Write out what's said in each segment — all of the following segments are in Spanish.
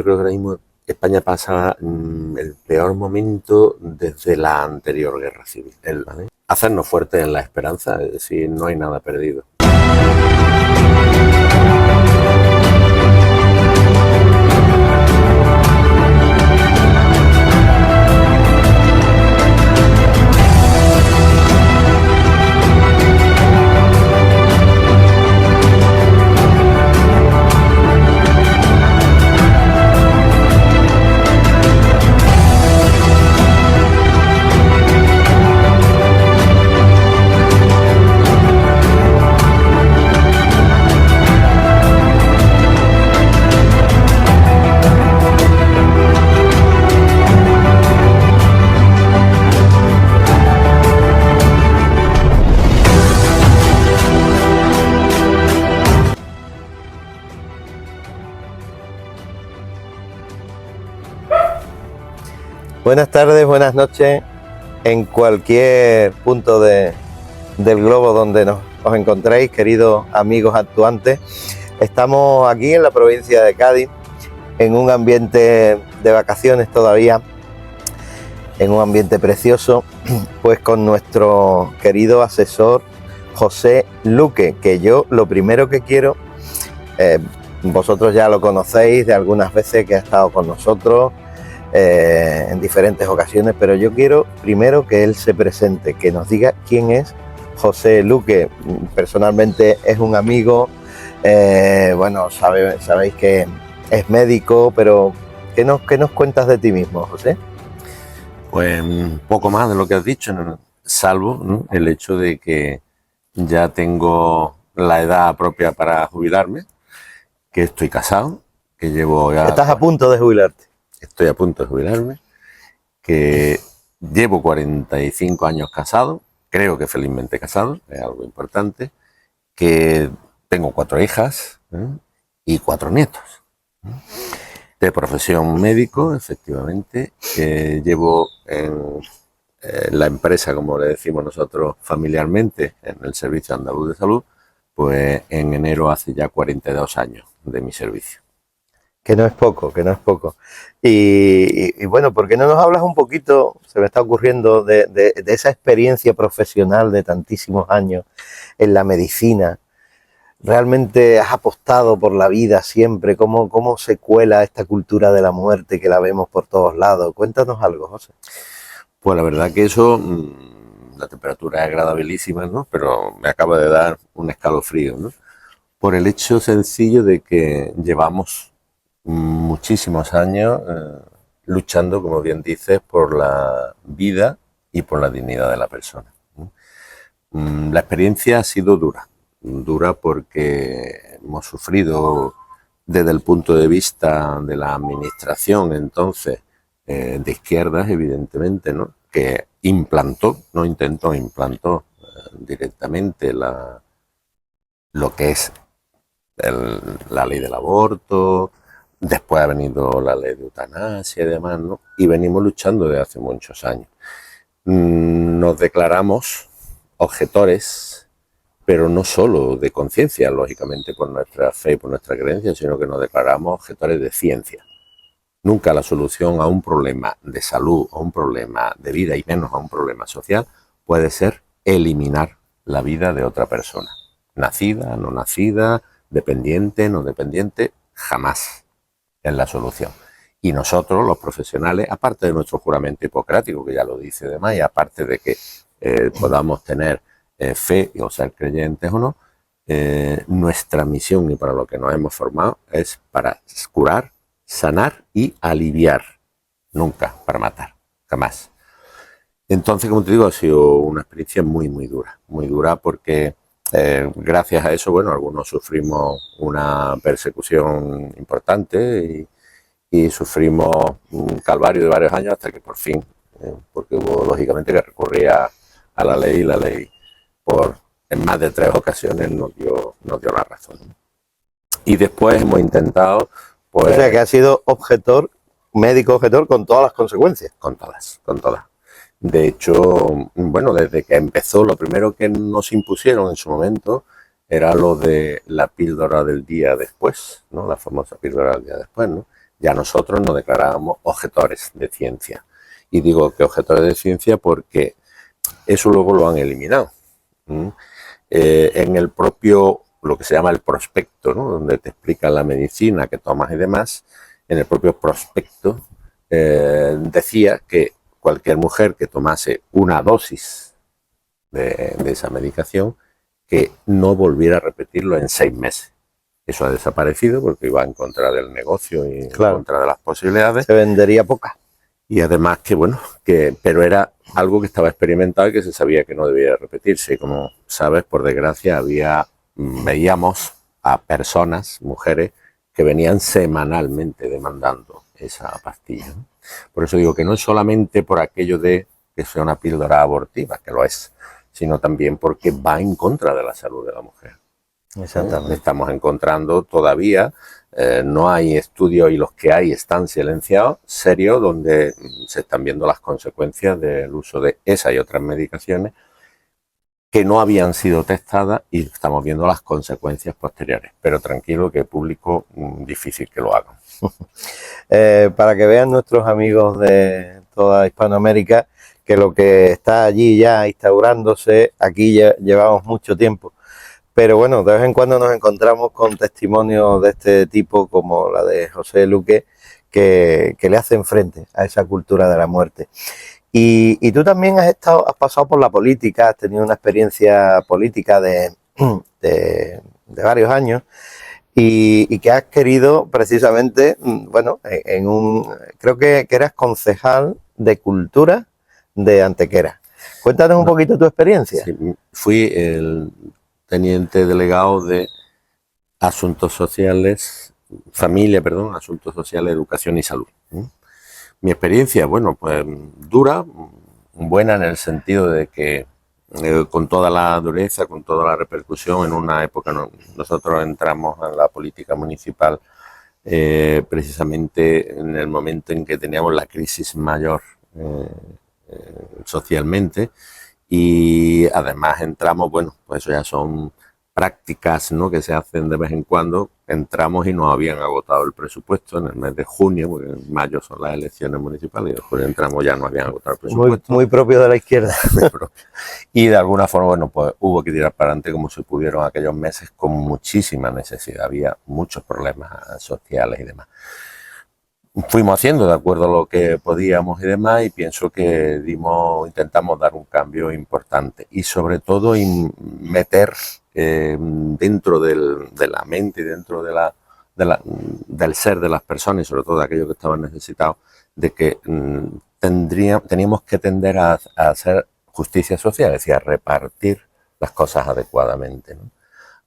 creo que ahora mismo España pasa el peor momento desde la anterior guerra civil. ¿Vale? Hacernos fuertes en la esperanza, es decir, no hay nada perdido. Buenas tardes, buenas noches, en cualquier punto del globo donde os encontréis, queridos amigos actuantes. Estamos aquí en la provincia de Cádiz, en un ambiente de vacaciones todavía, en un ambiente precioso, pues con nuestro querido asesor José Luque, que yo lo primero que quiero, vosotros ya lo conocéis de algunas veces que ha estado con nosotros, en diferentes ocasiones, pero yo quiero primero que él se presente, que nos diga quién es José Luque. Personalmente es un amigo, bueno, sabéis que es médico, pero ¿qué nos cuentas de ti mismo, José? Pues poco más de lo que has dicho, ¿no? Salvo, ¿no?, el hecho de que ya tengo la edad propia para jubilarme, que estoy casado, que llevo ya... ¿Estás a punto de jubilarte? Estoy a punto de jubilarme, que llevo 45 años casado, creo que felizmente casado, es algo importante, que tengo 4 hijas, y 4 nietos. De profesión médico, efectivamente, que llevo en la empresa, como le decimos nosotros familiarmente, en el Servicio Andaluz de Salud, pues en enero hace ya 42 años de mi servicio. Que no es poco, que no es poco. Y bueno, ¿por qué no nos hablas un poquito, se me está ocurriendo, de esa experiencia profesional de tantísimos años en la medicina? ¿Realmente has apostado por la vida siempre? ¿Cómo se cuela esta cultura de la muerte que la vemos por todos lados? Cuéntanos algo, José. Pues la verdad que eso, la temperatura es agradabilísima, ¿no? Pero me acaba de dar un escalofrío, ¿no? Por el hecho sencillo de que llevamos muchísimos años luchando, como bien dices, por la vida y por la dignidad de la persona. La experiencia ha sido dura porque hemos sufrido desde el punto de vista de la administración entonces, de izquierdas, evidentemente, ¿no?, que implantó directamente lo que es la ley del aborto. Después ha venido la ley de eutanasia y demás, ¿no? Y venimos luchando desde hace muchos años. Nos declaramos objetores, pero no solo de conciencia, lógicamente por nuestra fe y por nuestra creencia, sino que nos declaramos objetores de ciencia. Nunca la solución a un problema de salud, a un problema de vida y menos a un problema social puede ser eliminar la vida de otra persona. Nacida, no nacida, dependiente, no dependiente, jamás es la solución. Y nosotros, los profesionales, aparte de nuestro juramento hipocrático, que ya lo dice demás, y aparte de que podamos tener fe o ser creyentes o no, nuestra misión y para lo que nos hemos formado es para curar, sanar y aliviar, nunca para matar, jamás. Entonces, como te digo, ha sido una experiencia muy dura porque gracias a eso, bueno, algunos sufrimos una persecución importante y sufrimos un calvario de varios años hasta que por fin, porque hubo lógicamente que recurrir a la ley, y la ley en más de 3 ocasiones nos dio la razón. Y después hemos intentado, pues... O sea que ha sido médico objetor con todas las consecuencias. Con todas. De hecho, bueno, desde que empezó, lo primero que nos impusieron en su momento era lo de la píldora del día después, ¿no? La famosa píldora del día después, ¿no? Ya nosotros nos declarábamos objetores de ciencia. Y digo que objetores de ciencia porque eso luego lo han eliminado. En el propio, lo que se llama el prospecto, ¿no? Donde te explican la medicina que tomas y demás, en el propio prospecto decía que cualquier mujer que tomase una dosis de esa medicación, que no volviera a repetirlo en 6 meses. Eso ha desaparecido porque iba en contra del negocio y Claro. en contra de las posibilidades. Se vendería poca. Y además que, bueno, pero era algo que estaba experimentado y que se sabía que no debía repetirse. Y como sabes, por desgracia, veíamos a personas, mujeres, que venían semanalmente demandando esa pastilla, ¿no? Por eso digo que no es solamente por aquello de que sea una píldora abortiva, que lo es, sino también porque va en contra de la salud de la mujer. Exactamente. Estamos encontrando todavía, no hay estudios y los que hay están silenciados, serios, donde se están viendo las consecuencias del uso de esa y otras medicaciones que no habían sido testadas y estamos viendo las consecuencias posteriores. Pero tranquilo que público difícil que lo hagan. Para que vean nuestros amigos de toda Hispanoamérica que lo que está allí ya instaurándose, aquí ya llevamos mucho tiempo. Pero bueno, de vez en cuando nos encontramos con testimonios de este tipo, como la de José Luque, que le hacen frente a esa cultura de la muerte. Y tú también has pasado por la política, has tenido una experiencia política de varios años y que has querido precisamente, bueno, creo que eras concejal de cultura de Antequera. Cuéntanos un poquito tu experiencia. Sí, fui el teniente delegado de Asuntos Sociales, Asuntos Sociales, Educación y Salud. Mi experiencia, bueno, pues dura, buena en el sentido de que con toda la dureza, con toda la repercusión, en una época nosotros entramos en la política municipal precisamente en el momento en que teníamos la crisis mayor socialmente, y además entramos, bueno, pues eso ya son prácticas, ¿no?, que se hacen de vez en cuando. Entramos y nos habían agotado el presupuesto en el mes de junio, porque en mayo son las elecciones municipales, y después entramos ya nos habían agotado el presupuesto. Muy propio de la izquierda. Y de alguna forma, bueno, pues hubo que tirar para adelante como se pudieron aquellos meses con muchísima necesidad. Había muchos problemas sociales y demás. Fuimos haciendo de acuerdo a lo que podíamos y demás, y pienso que intentamos dar un cambio importante y sobre todo meter dentro de la mente y dentro del ser de las personas, y sobre todo de aquellos que estaban necesitados, de que teníamos que tender a hacer justicia social, es decir, a repartir las cosas adecuadamente, ¿no?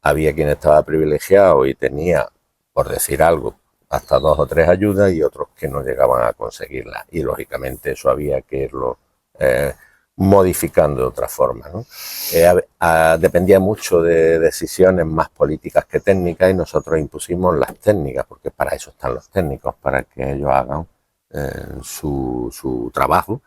Había quien estaba privilegiado y tenía, por decir algo, hasta 2 o 3 ayudas, y otros que no llegaban a conseguirlas. Y lógicamente eso había que irlo modificando de otra forma, ¿no? Dependía mucho de decisiones más políticas que técnicas, y nosotros impusimos las técnicas, porque para eso están los técnicos, para que ellos hagan su trabajo,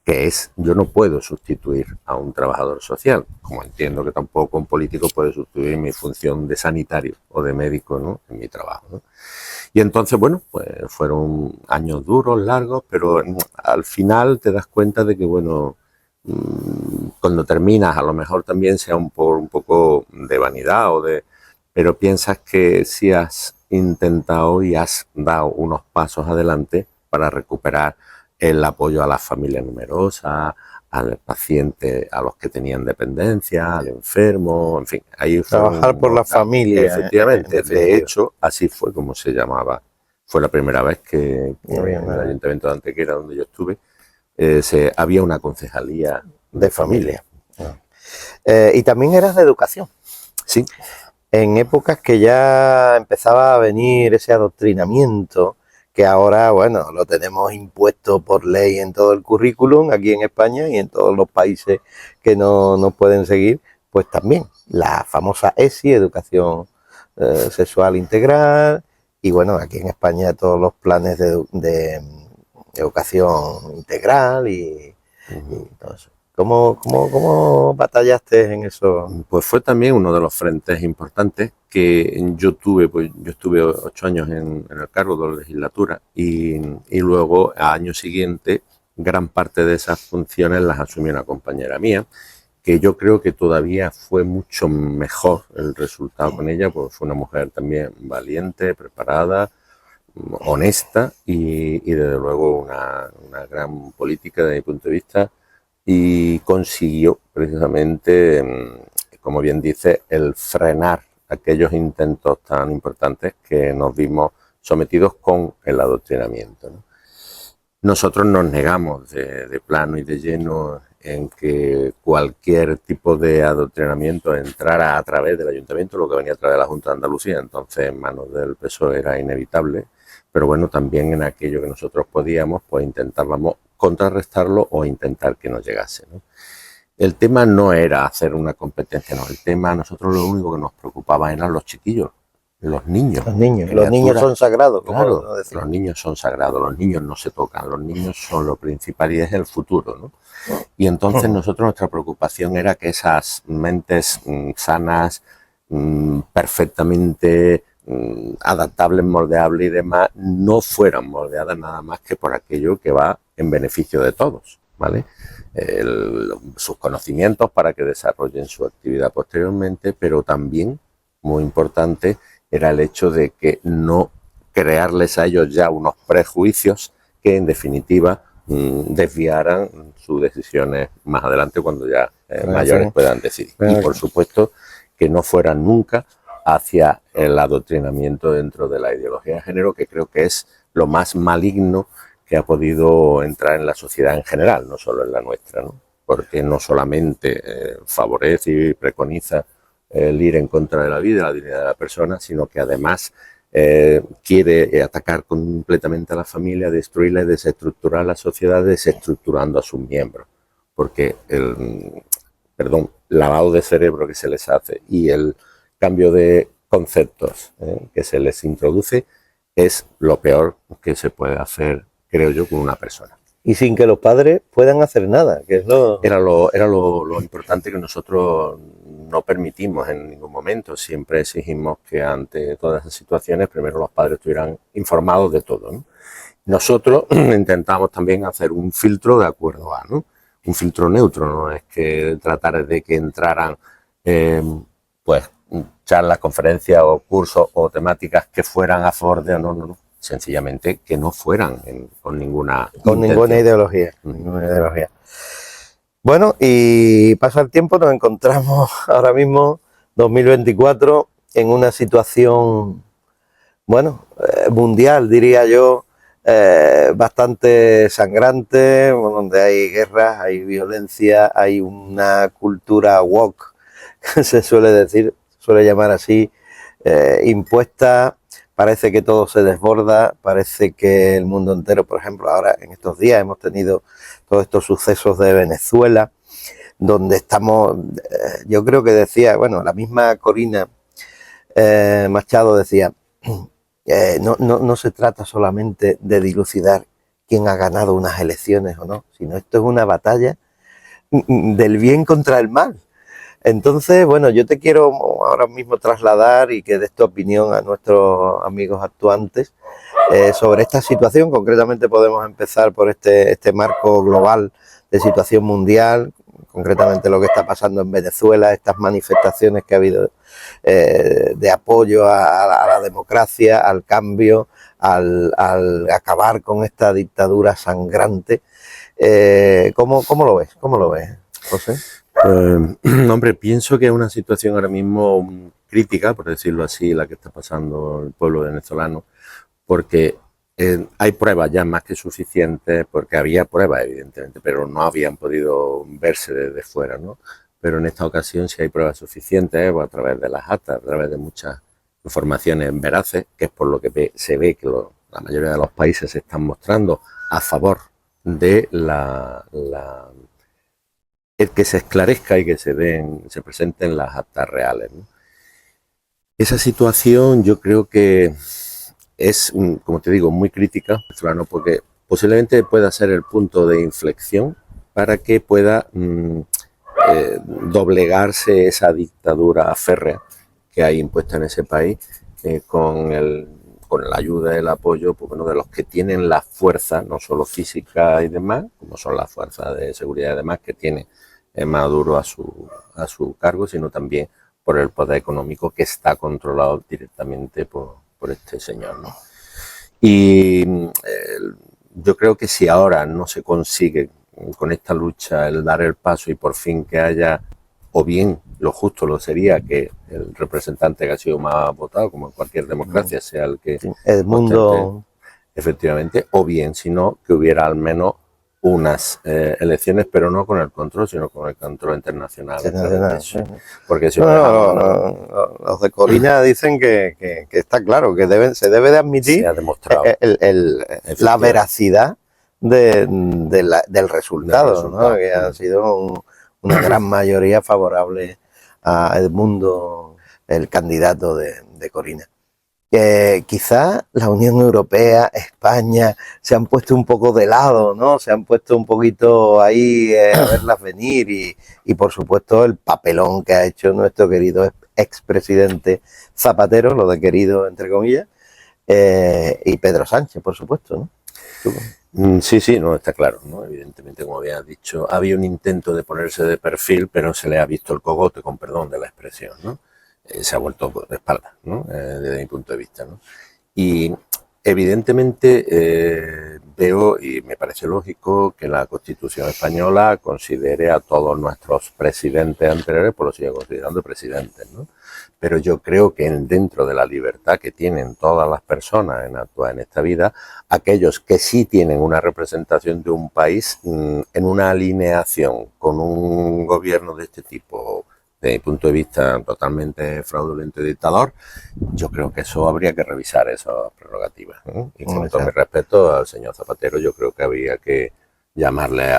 que es, yo no puedo sustituir a un trabajador social, como entiendo que tampoco un político puede sustituir mi función de sanitario o de médico, ¿no?, en mi trabajo, ¿no? Y entonces, bueno, pues fueron años duros, largos, pero al final te das cuenta de que, bueno, cuando terminas, a lo mejor también sea un poco de vanidad pero piensas que sí has intentado y has dado unos pasos adelante para recuperar el apoyo a las familias numerosas, al paciente, a los que tenían dependencia, al enfermo, en fin. Ahí trabajar por la familia. Efectivamente, de hecho, así fue como se llamaba. Fue la primera vez que en el Ayuntamiento de Antequera, donde yo estuve, había una concejalía de familia. Y también eras de educación. Sí. En épocas que ya empezaba a venir ese adoctrinamiento, que ahora, bueno, lo tenemos impuesto por ley en todo el currículum aquí en España y en todos los países que no nos pueden seguir, pues también la famosa ESI, Educación Sexual Integral, y bueno, aquí en España todos los planes de educación integral y todo eso. ¿Cómo batallaste en eso? Pues fue también uno de los frentes importantes que yo tuve, pues yo estuve 8 años en el cargo de la legislatura y luego al año siguiente gran parte de esas funciones las asumió una compañera mía, que yo creo que todavía fue mucho mejor el resultado con ella, pues fue una mujer también valiente, preparada, honesta y desde luego una gran política desde mi punto de vista y consiguió precisamente, como bien dice, el frenar aquellos intentos tan importantes que nos vimos sometidos con el adoctrinamiento, ¿no? Nosotros nos negamos de plano y de lleno en que cualquier tipo de adoctrinamiento entrara a través del ayuntamiento, lo que venía a través de la Junta de Andalucía, entonces en manos del PSOE era inevitable, pero bueno, también en aquello que nosotros podíamos, pues intentábamos contrarrestarlo o intentar que no llegase, ¿no? El tema no era hacer una competencia, no, el tema a nosotros lo único que nos preocupaba eran los chiquillos, los niños. Los niños son sagrados, claro, los niños son sagrados, los niños no se tocan, los niños son lo principal y es el futuro, ¿no? Y entonces nosotros nuestra preocupación era que esas mentes sanas, perfectamente adaptables, moldeables y demás, no fueran moldeadas nada más que por aquello que va en beneficio de todos, ¿vale? Sus conocimientos para que desarrollen su actividad posteriormente, pero también, muy importante, era el hecho de que no crearles a ellos ya unos prejuicios que en definitiva desviaran sus decisiones más adelante cuando ya mayores puedan decidir. Y por supuesto que no fueran nunca hacia el adoctrinamiento dentro de la ideología de género, que creo que es lo más maligno que ha podido entrar en la sociedad en general, no solo en la nuestra, ¿no? Porque no solamente favorece y preconiza el ir en contra de la vida, la dignidad de la persona, sino que además quiere atacar completamente a la familia, destruirla y desestructurar la sociedad, desestructurando a sus miembros. Porque el lavado de cerebro que se les hace y el cambio de conceptos que se les introduce es lo peor que se puede hacer, creo yo, con una persona. Y sin que los padres puedan hacer nada, que es lo... Era lo importante que nosotros no permitimos en ningún momento. Siempre exigimos que ante todas esas situaciones primero los padres estuvieran informados de todo, ¿no? Nosotros intentamos también hacer un filtro de acuerdo a, ¿no? Un filtro neutro, no es que tratar de que entraran pues charlas, conferencias o cursos o temáticas que fueran a favor de... No. Sencillamente que no fueran con ninguna ideología. Bueno, y pasa el tiempo, nos encontramos ahora mismo, 2024, en una situación, bueno, mundial, diría yo, bastante sangrante, donde hay guerras, hay violencia, hay una cultura woke, que se suele decir, suele llamar así, impuesta. Parece que todo se desborda, parece que el mundo entero, por ejemplo, ahora en estos días hemos tenido todos estos sucesos de Venezuela, donde estamos, yo creo que decía, bueno, la misma Corina Machado decía, no se trata solamente de dilucidar quién ha ganado unas elecciones o no, sino esto es una batalla del bien contra el mal. Entonces, bueno, yo te quiero ahora mismo trasladar y que des tu opinión a nuestros amigos actuantes sobre esta situación. Concretamente podemos empezar por este marco global de situación mundial, concretamente lo que está pasando en Venezuela, estas manifestaciones que ha habido de apoyo a la democracia, al cambio, al acabar con esta dictadura sangrante. ¿Cómo lo ves? ¿Cómo lo ves, José? Hombre, pienso que es una situación ahora mismo crítica, por decirlo así, la que está pasando el pueblo venezolano, porque hay pruebas ya más que suficientes, porque había pruebas evidentemente, pero no habían podido verse desde fuera, ¿no? Pero en esta ocasión sí hay pruebas suficientes, pues, a través de las actas, a través de muchas informaciones veraces, que es por lo que se ve que la mayoría de los países se están mostrando a favor de el que se esclarezca y que se presenten las actas reales, ¿no? Esa situación yo creo que es, como te digo, muy crítica, porque posiblemente pueda ser el punto de inflexión para que pueda doblegarse esa dictadura férrea que hay impuesta en ese país con la ayuda y el apoyo, pues, bueno, de los que tienen la fuerza, no solo física y demás, como son las fuerzas de seguridad y demás que tiene Maduro a su cargo, sino también por el poder económico que está controlado directamente por este señor, ¿no? Y yo creo que si ahora no se consigue con esta lucha el dar el paso y por fin que haya, o bien lo justo lo sería que el representante que ha sido más votado, como en cualquier democracia, sea el que Edmundo, efectivamente, o bien, si no, que hubiera al menos unas elecciones, pero no con el control, sino con el control internacional. sí. Porque si los de Corina dicen que está claro, que se debe de admitir se ha demostrado la veracidad del resultado, ¿no? Que ha sido una gran mayoría favorable a Edmundo, el candidato de Corina. Quizá la Unión Europea, España, se han puesto un poco de lado, ¿no? Se han puesto un poquito ahí a verlas venir y por supuesto el papelón que ha hecho nuestro querido expresidente Zapatero, lo de querido entre comillas, y Pedro Sánchez, por supuesto, ¿no? Sí, no, está claro, ¿no? Evidentemente, como había dicho, había un intento de ponerse de perfil, pero se le ha visto el cogote, con perdón de la expresión, ¿no? Se ha vuelto de espalda, ¿no? Desde mi punto de vista, ¿no? Y evidentemente veo, y me parece lógico, que la Constitución española considere a todos nuestros presidentes anteriores, pues los sigue considerando presidentes, ¿no? Pero yo creo que dentro de la libertad que tienen todas las personas en actuar en esta vida, aquellos que sí tienen una representación de un país en una alineación con un gobierno de este tipo, desde mi punto de vista totalmente fraudulento y dictador, yo creo que eso habría que revisar esas prerrogativas, ¿no? Y con todo mi respeto al señor Zapatero, yo creo que habría que llamarle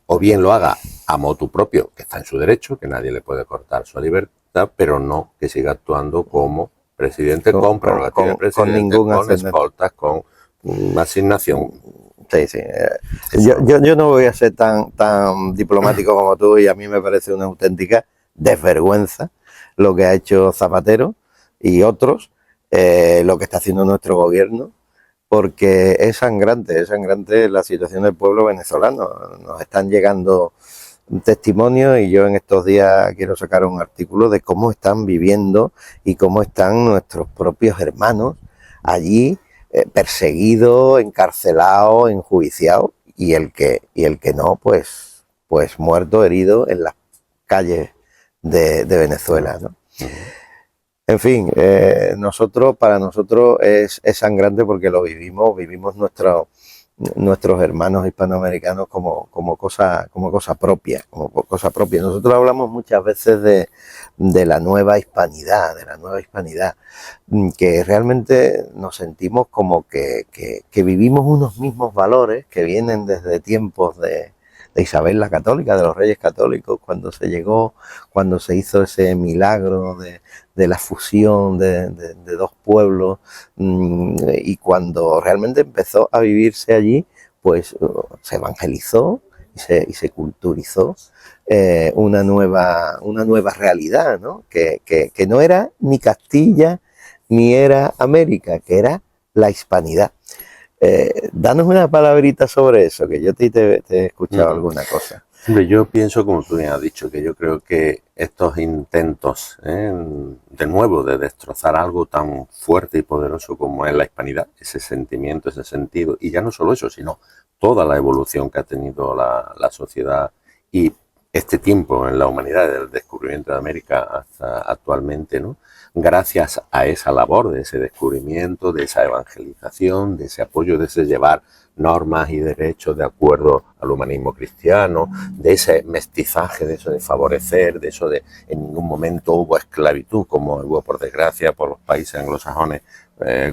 o bien lo haga a motu propio, que está en su derecho, que nadie le puede cortar su libertad, pero no que siga actuando como presidente con prerrogativa de presidente, con escoltas, con asignación. Sí. Yo no voy a ser tan diplomático como tú, y a mí me parece una auténtica desvergüenza lo que ha hecho Zapatero y otros, lo que está haciendo nuestro gobierno, porque es sangrante la situación del pueblo venezolano. Nos están llegando testimonios y yo en estos días quiero sacar un artículo de cómo están viviendo y cómo están nuestros propios hermanos allí, perseguidos, encarcelados, enjuiciados, y el que no, pues muerto, herido en las calles de Venezuela, ¿no? En fin, para nosotros es sangrante porque lo vivimos nuestros hermanos hispanoamericanos como cosa propia. Nosotros hablamos muchas veces de la nueva hispanidad, que realmente nos sentimos como que vivimos unos mismos valores que vienen desde tiempos de Isabel la Católica, de los Reyes Católicos, cuando se hizo ese milagro de la fusión de dos pueblos, y cuando realmente empezó a vivirse allí, pues se evangelizó y se culturizó una nueva realidad, ¿no? Que no era ni Castilla ni era América, que era la hispanidad. Danos una palabrita sobre eso, que yo te he escuchado alguna cosa. Yo pienso, como tú bien has dicho, que yo creo que estos intentos, de nuevo, de destrozar algo tan fuerte y poderoso como es la hispanidad, ese sentimiento, ese sentido, y ya no solo eso, sino toda la evolución que ha tenido la sociedad y este tiempo en la humanidad, desde el descubrimiento de América hasta actualmente, ¿no? Gracias a esa labor de ese descubrimiento, de esa evangelización, de ese apoyo, de ese llevar normas y derechos de acuerdo al humanismo cristiano, de ese mestizaje, de eso de favorecer, de eso de en ningún momento hubo esclavitud, como hubo por desgracia por los países anglosajones,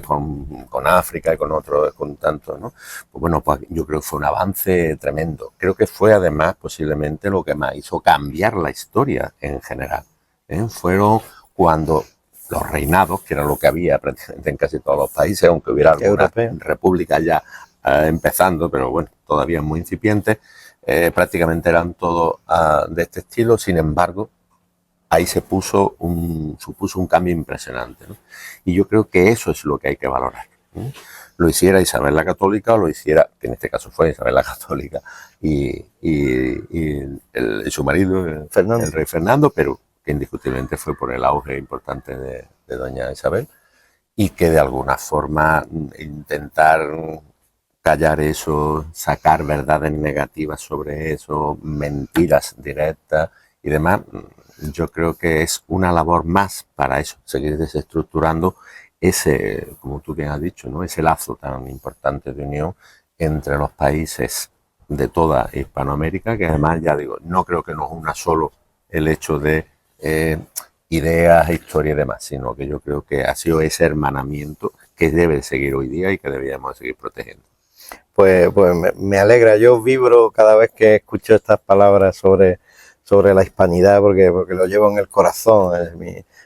con África y con otros, con tantos, ¿no? Pues bueno, pues yo creo que fue un avance tremendo. Creo que fue además posiblemente lo que más hizo cambiar la historia en general. Fueron cuando los reinados, que era lo que había prácticamente en casi todos los países, aunque hubiera alguna república ya empezando, pero bueno, todavía muy incipiente, prácticamente eran todos de este estilo. Sin embargo, ahí supuso un cambio impresionante, ¿no? Y yo creo que eso es lo que hay que valorar, ¿no? Lo hiciera Isabel la Católica o lo hiciera, que en este caso fue Isabel la Católica y su marido, el rey Fernando, pero que indiscutiblemente fue por el auge importante de doña Isabel, y que de alguna forma intentar callar eso, sacar verdades negativas sobre eso, mentiras directas y demás, yo creo que es una labor más para eso, seguir desestructurando ese, como tú bien has dicho, ¿no? Ese lazo tan importante de unión entre los países de toda Hispanoamérica, que además, ya digo, no creo que nos una solo el hecho de ideas, historia y demás, sino que yo creo que ha sido ese hermanamiento que debe seguir hoy día y que deberíamos seguir protegiendo. Pues me alegra, yo vibro cada vez que escucho estas palabras sobre la hispanidad porque lo llevo en el corazón.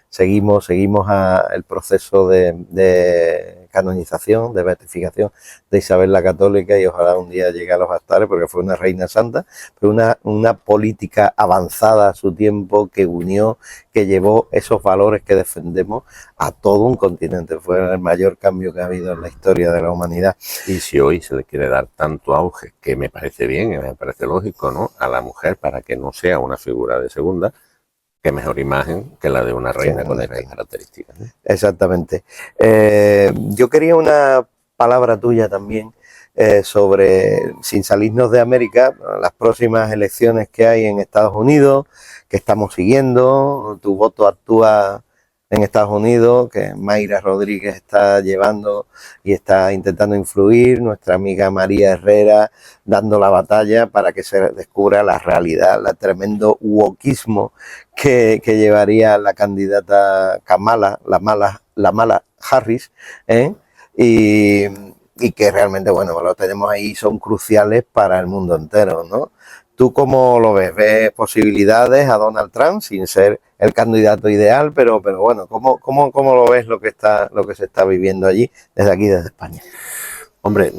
Seguimos el proceso de canonización, de beatificación de Isabel la Católica, y ojalá un día llegue a los altares, porque fue una reina santa, pero una política avanzada a su tiempo, que unió, que llevó esos valores que defendemos a todo un continente. Fue el mayor cambio que ha habido en la historia de la humanidad. Y si hoy se le quiere dar tanto auge, que me parece bien, me parece lógico, ¿no?, a la mujer, para que no sea una figura de segunda, qué mejor imagen que la de una reina con estas características, ¿no? Exactamente. Yo quería una palabra tuya también sobre, sin salirnos de América, las próximas elecciones que hay en Estados Unidos, que estamos siguiendo. Tu voto actúa en Estados Unidos, que Mayra Rodríguez está llevando y está intentando influir, nuestra amiga María Herrera dando la batalla para que se descubra la realidad, el tremendo wokismo que llevaría la candidata Kamala, la mala Harris, y que realmente, bueno, lo tenemos ahí, son cruciales para el mundo entero, ¿no? ¿Tú cómo lo ves? ¿Ves posibilidades a Donald Trump sin ser el candidato ideal? Pero bueno, ¿cómo lo ves lo que se está viviendo allí desde aquí, desde España? Hombre,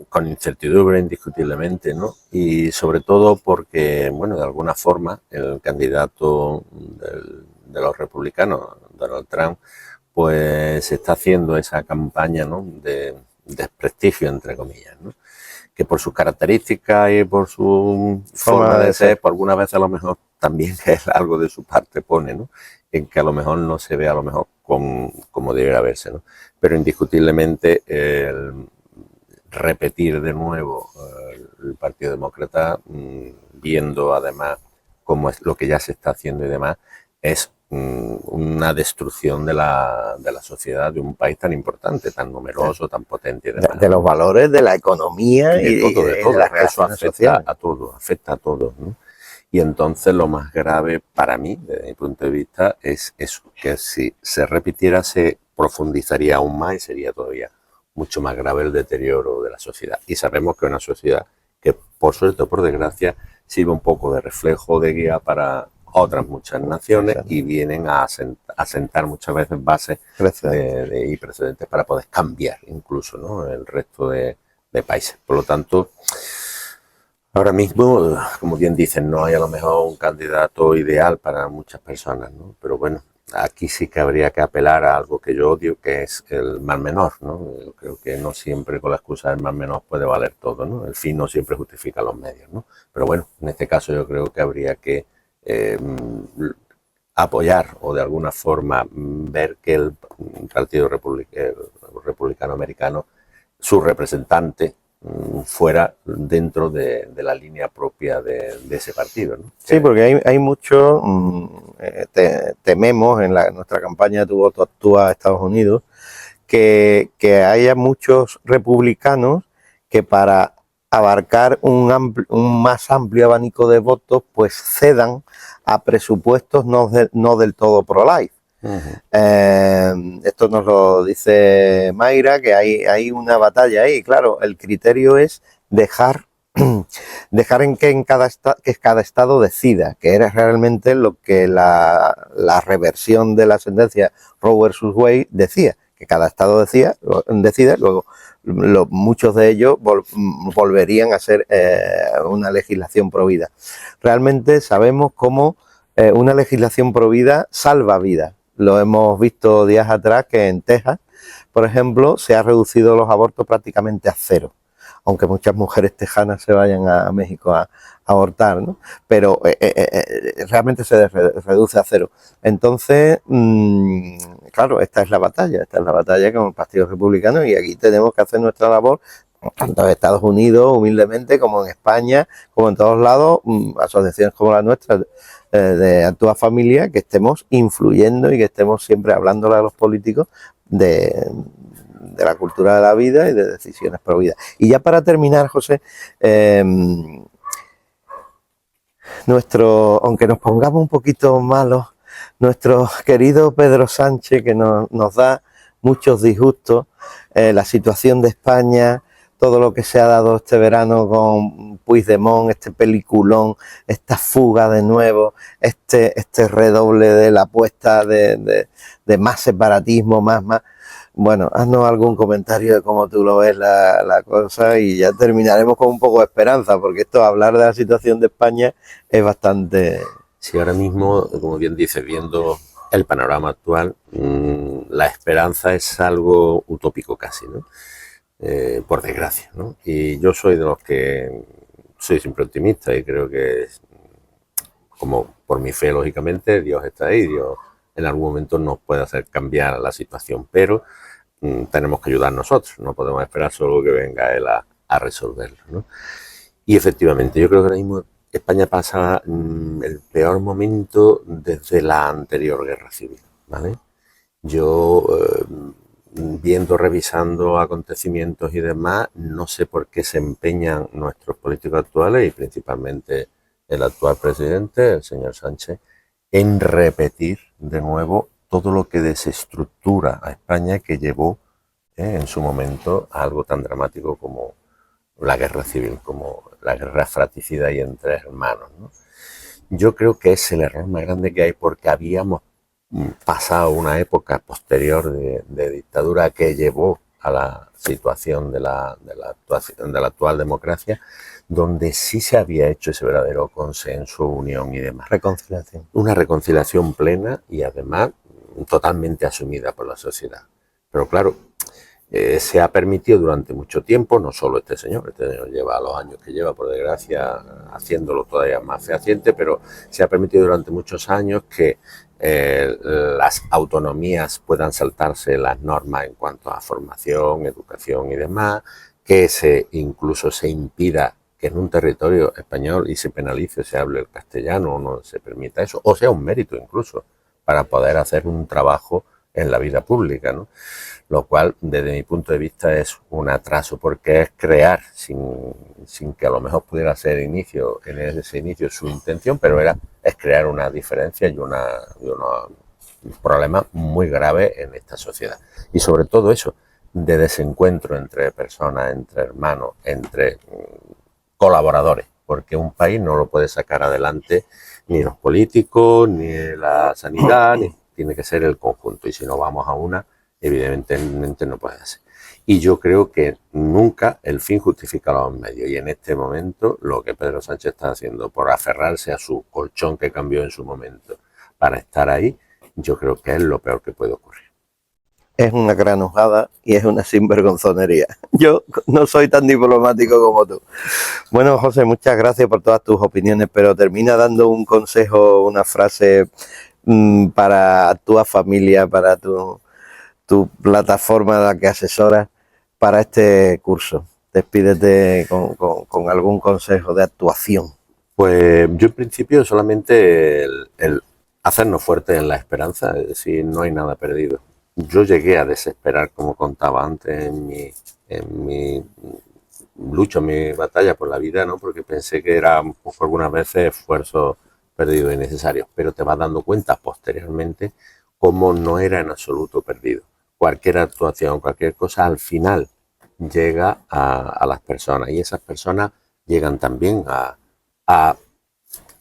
con incertidumbre indiscutiblemente, ¿no? Y sobre todo porque, bueno, de alguna forma el candidato de los republicanos, Donald Trump, pues está haciendo esa campaña, ¿no?, de desprestigio, entre comillas, ¿no?, que por sus características y por su forma de ser, por alguna vez a lo mejor también es algo de su parte pone, ¿no?, en que a lo mejor no se ve a lo mejor como debería verse, ¿no? Pero indiscutiblemente repetir de nuevo el Partido Demócrata, viendo además cómo es lo que ya se está haciendo y demás, es una destrucción de la sociedad de un país tan importante, tan numeroso, tan potente y demás. De los valores, de la economía y de todo. De las relaciones sociales. Afecta a todo, ¿no? Y entonces lo más grave para mí, desde mi punto de vista, es eso, que si se repitiera se profundizaría aún más y sería todavía mucho más grave el deterioro de la sociedad. Y sabemos que es una sociedad que, por suerte o por desgracia, sirve un poco de reflejo, de guía para otras muchas naciones, y vienen a asentar muchas veces bases y precedentes para poder cambiar incluso, ¿no?, el resto de países. Por lo tanto, ahora mismo, como bien dicen, no hay a lo mejor un candidato ideal para muchas personas, ¿no? Pero bueno, aquí sí que habría que apelar a algo que yo odio, que es el mal menor, ¿no? Yo creo que no siempre con la excusa del mal menor puede valer todo, ¿no? El fin no siempre justifica los medios, ¿no? Pero bueno, en este caso yo creo que habría que apoyar o de alguna forma ver que el Partido Republicano Americano, su representante, fuera dentro de la línea propia de ese partido, ¿no? Sí, porque hay mucho, tememos en nuestra campaña Tu voto actúa a Estados Unidos, que haya muchos republicanos que para abarcar un más amplio abanico de votos, pues cedan a presupuestos no del todo pro-life. Esto nos lo dice Mayra, que hay una batalla ahí. Claro, el criterio es dejar en que cada estado decida, que era realmente lo que la reversión de la sentencia Roe versus Wade decía, que cada estado decide, luego muchos de ellos volverían a ser una legislación provida. Realmente sabemos cómo una legislación provida salva vidas. Lo hemos visto días atrás que en Texas, por ejemplo, se ha reducido los abortos prácticamente a cero, aunque muchas mujeres tejanas se vayan a México a abortar, ¿no? Pero realmente se reduce a cero. Entonces, claro, esta es la batalla con el Partido Republicano, y aquí tenemos que hacer nuestra labor, tanto en Estados Unidos, humildemente, como en España, como en todos lados, asociaciones como la nuestra, de Actúa Familia, que estemos influyendo y que estemos siempre hablándole a los políticos de la cultura de la vida y de decisiones pro vida. Y ya para terminar, José, aunque nos pongamos un poquito malos, nuestro querido Pedro Sánchez, que nos da muchos disgustos, la situación de España, todo lo que se ha dado este verano con Puigdemont, este peliculón, esta fuga de nuevo, este redoble de la apuesta de más separatismo, más. Bueno, haznos algún comentario de cómo tú lo ves la cosa, y ya terminaremos con un poco de esperanza, porque hablar de la situación de España es bastante... Sí, ahora mismo, como bien dices, viendo el panorama actual, la esperanza es algo utópico casi, ¿no? Por desgracia, ¿no? Y yo soy de los que soy siempre optimista y creo que, como por mi fe, lógicamente, Dios está ahí, Dios en algún momento nos puede hacer cambiar la situación, pero tenemos que ayudar nosotros, no podemos esperar solo que venga Él a resolverlo, ¿no? Y efectivamente, yo creo que ahora mismo España pasa el peor momento desde la anterior guerra civil, ¿vale? Yo, revisando acontecimientos y demás, no sé por qué se empeñan nuestros políticos actuales y principalmente el actual presidente, el señor Sánchez, en repetir de nuevo todo lo que desestructura a España, que llevó en su momento a algo tan dramático como la guerra civil, como la guerra fratricida y entre hermanos, ¿no? Yo creo que es el error más grande que hay, porque habíamos pasado una época posterior de dictadura que llevó a la situación de la actual democracia, donde sí se había hecho ese verdadero consenso, unión y demás. Reconciliación. Una reconciliación plena y además totalmente asumida por la sociedad. Pero claro, se ha permitido durante mucho tiempo, no solo este señor lleva los años que lleva, por desgracia, haciéndolo todavía más fehaciente, pero se ha permitido durante muchos años que las autonomías puedan saltarse las normas en cuanto a formación, educación y demás, que incluso se impida que en un territorio español y se penalice, se hable el castellano, o no se permita eso, o sea un mérito incluso para poder hacer un trabajo en la vida pública, ¿no? Lo cual, desde mi punto de vista, es un atraso, porque es crear, sin que a lo mejor pudiera ser en ese inicio su intención, pero es crear una diferencia y un problema muy grave en esta sociedad. Y sobre todo eso, de desencuentro entre personas, entre hermanos, entre colaboradores, porque un país no lo puede sacar adelante ni los políticos, ni la sanidad, tiene que ser el conjunto, y si no vamos a una, evidentemente no puede ser. Y yo creo que nunca el fin justifica los medios, y en este momento lo que Pedro Sánchez está haciendo por aferrarse a su colchón que cambió en su momento para estar ahí, yo creo que es lo peor que puede ocurrir. Es una granujada y es una sinvergonzonería. Yo no soy tan diplomático como tú. Bueno, José, muchas gracias por todas tus opiniones, pero termina dando un consejo, una frase para tu familia, para tu plataforma a la que asesoras para este curso. Despídete con algún consejo de actuación. Pues yo en principio solamente el hacernos fuertes en la esperanza, es decir, no hay nada perdido. Yo llegué a desesperar, como contaba antes, en mi lucha, en mi batalla por la vida, ¿no? Porque pensé que era un poco algunas veces esfuerzo perdido y necesario, pero te vas dando cuenta posteriormente cómo no era en absoluto perdido. Cualquier actuación, cualquier cosa, al final llega a las personas, y esas personas llegan también a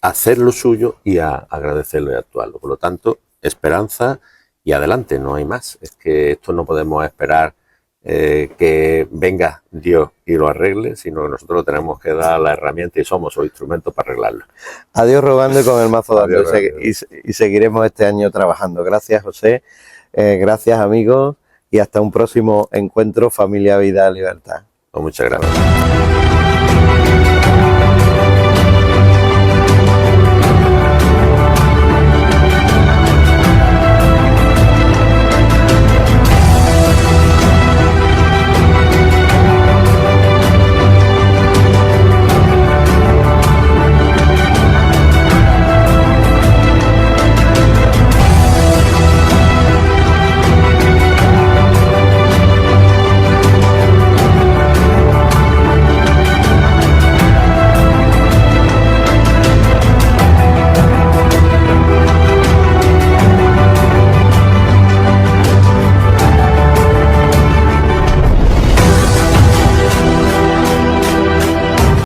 hacer lo suyo y a agradecerlo y actuarlo. Por lo tanto, esperanza y adelante, no hay más. Es que esto no podemos esperar que venga Dios y lo arregle, sino que nosotros tenemos que dar la herramienta y somos los instrumentos para arreglarlo. Adiós rogando y con el mazo dando. Adiós, Y seguiremos este año trabajando. Gracias, José. Gracias, amigos. Y hasta un próximo encuentro Familia, Vida, Libertad. Pues muchas gracias.